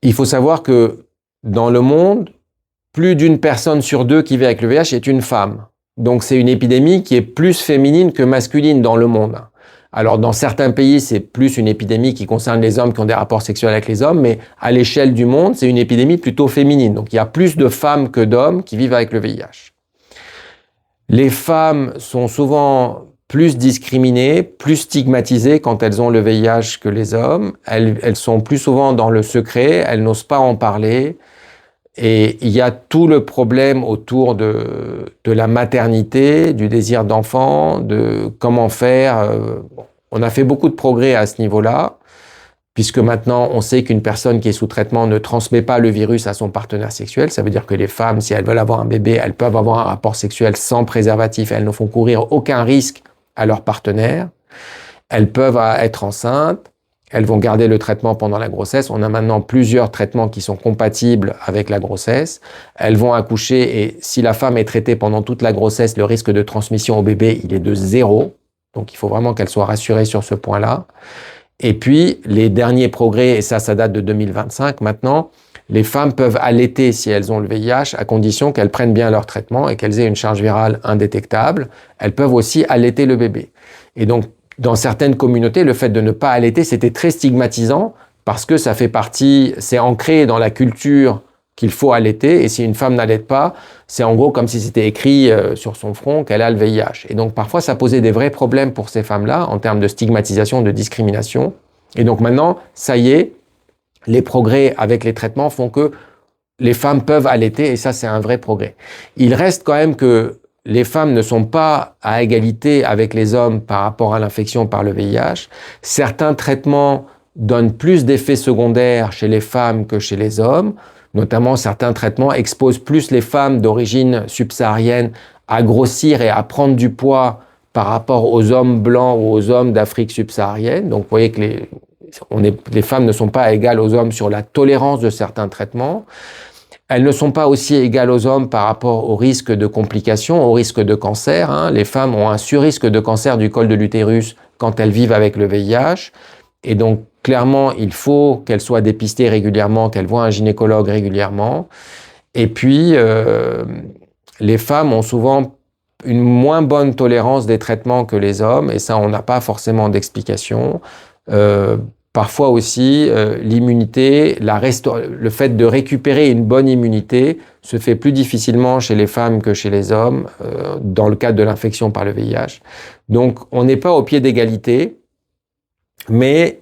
Il faut savoir que dans le monde, plus d'une personne sur deux qui vit avec le VIH est une femme. Donc c'est une épidémie qui est plus féminine que masculine dans le monde. Alors dans certains pays, c'est plus une épidémie qui concerne les hommes qui ont des rapports sexuels avec les hommes, mais à l'échelle du monde, c'est une épidémie plutôt féminine. Donc il y a plus de femmes que d'hommes qui vivent avec le VIH. Les femmes sont souvent plus discriminées, plus stigmatisées quand elles ont le VIH que les hommes. Elles sont plus souvent dans le secret, elles n'osent pas en parler. Et il y a tout le problème autour de la maternité, du désir d'enfant, de comment faire. On a fait beaucoup de progrès à ce niveau-là, puisque maintenant on sait qu'une personne qui est sous traitement ne transmet pas le virus à son partenaire sexuel. Ça veut dire que les femmes, si elles veulent avoir un bébé, elles peuvent avoir un rapport sexuel sans préservatif. Elles ne font courir aucun risque à leur partenaire. Elles peuvent être enceintes. Elles vont garder le traitement pendant la grossesse. On a maintenant plusieurs traitements qui sont compatibles avec la grossesse. Elles vont accoucher et si la femme est traitée pendant toute la grossesse, le risque de transmission au bébé, il est de 0. Donc, il faut vraiment qu'elle soit rassurée sur ce point-là. Et puis, les derniers progrès, et ça date de 2025 maintenant, les femmes peuvent allaiter si elles ont le VIH à condition qu'elles prennent bien leur traitement et qu'elles aient une charge virale indétectable. Elles peuvent aussi allaiter le bébé. Et donc, dans certaines communautés, le fait de ne pas allaiter, c'était très stigmatisant parce que ça fait partie, c'est ancré dans la culture qu'il faut allaiter et si une femme n'allaite pas, c'est en gros comme si c'était écrit sur son front qu'elle a le VIH. Et donc parfois, ça posait des vrais problèmes pour ces femmes-là en termes de stigmatisation, de discrimination. Et donc maintenant, ça y est, les progrès avec les traitements font que les femmes peuvent allaiter et ça, c'est un vrai progrès. Il reste quand même que les femmes ne sont pas à égalité avec les hommes par rapport à l'infection par le VIH. Certains traitements donnent plus d'effets secondaires chez les femmes que chez les hommes. Notamment, certains traitements exposent plus les femmes d'origine subsaharienne à grossir et à prendre du poids par rapport aux hommes blancs ou aux hommes d'Afrique subsaharienne. Donc, vous voyez que les femmes ne sont pas égales aux hommes sur la tolérance de certains traitements. Elles ne sont pas aussi égales aux hommes par rapport au risque de complications, au risque de cancer. Les femmes ont un surrisque de cancer du col de l'utérus quand elles vivent avec le VIH. Et donc, clairement, il faut qu'elles soient dépistées régulièrement, qu'elles voient un gynécologue régulièrement. Et puis, les femmes ont souvent une moins bonne tolérance des traitements que les hommes. Et ça, on n'a pas forcément d'explication. Parfois aussi, l'immunité, le fait de récupérer une bonne immunité se fait plus difficilement chez les femmes que chez les hommes dans le cadre de l'infection par le VIH. Donc, on n'est pas au pied d'égalité, mais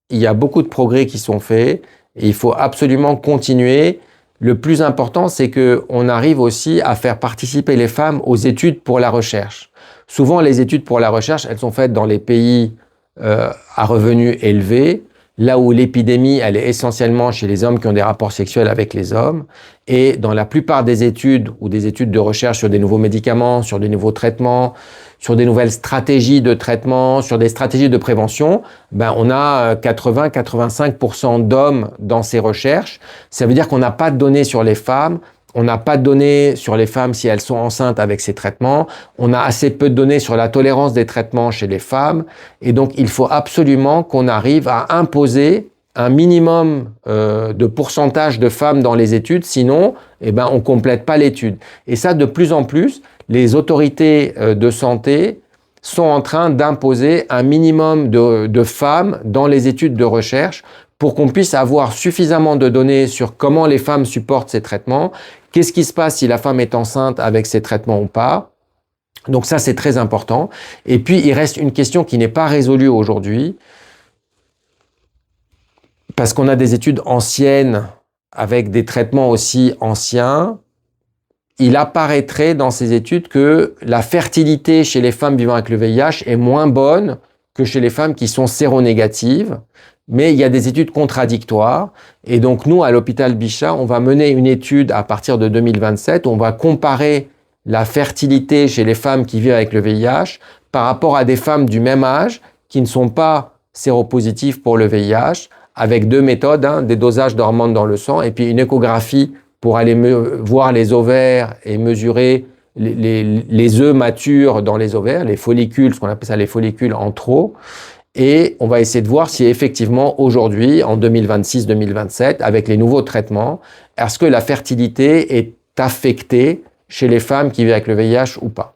il y a beaucoup de progrès qui sont faits et il faut absolument continuer. Le plus important, c'est qu'on arrive aussi à faire participer les femmes aux études pour la recherche. Souvent, les études pour la recherche, elles sont faites dans les pays à revenus élevés, là où l'épidémie, elle est essentiellement chez les hommes qui ont des rapports sexuels avec les hommes. Et dans la plupart des études ou des études de recherche sur des nouveaux médicaments, sur des nouveaux traitements, sur des nouvelles stratégies de traitement, sur des stratégies de prévention, on a 80-85% d'hommes dans ces recherches. Ça veut dire qu'on n'a pas de données sur les femmes. On n'a pas de données sur les femmes si elles sont enceintes avec ces traitements. On a assez peu de données sur la tolérance des traitements chez les femmes. Et donc, il faut absolument qu'on arrive à imposer un minimum de pourcentage de femmes dans les études. Sinon, on complète pas l'étude. Et ça, de plus en plus, les autorités de santé sont en train d'imposer un minimum de femmes dans les études de recherche pour qu'on puisse avoir suffisamment de données sur comment les femmes supportent ces traitements, qu'est-ce qui se passe si la femme est enceinte avec ces traitements ou pas. Donc ça, c'est très important. Et puis, il reste une question qui n'est pas résolue aujourd'hui, parce qu'on a des études anciennes avec des traitements aussi anciens. Il apparaîtrait dans ces études que la fertilité chez les femmes vivant avec le VIH est moins bonne que chez les femmes qui sont séronégatives. Mais il y a des études contradictoires. Et donc, nous, à l'hôpital Bichat, on va mener une étude à partir de 2027. On va comparer la fertilité chez les femmes qui vivent avec le VIH par rapport à des femmes du même âge qui ne sont pas séropositives pour le VIH, avec deux méthodes, des dosages d'hormones dans le sang et puis une échographie pour aller voir les ovaires et mesurer les œufs matures dans les ovaires, les follicules, ce qu'on appelle ça les follicules en trop. Et on va essayer de voir si effectivement aujourd'hui, en 2026-2027, avec les nouveaux traitements, est-ce que la fertilité est affectée chez les femmes qui vivent avec le VIH ou pas.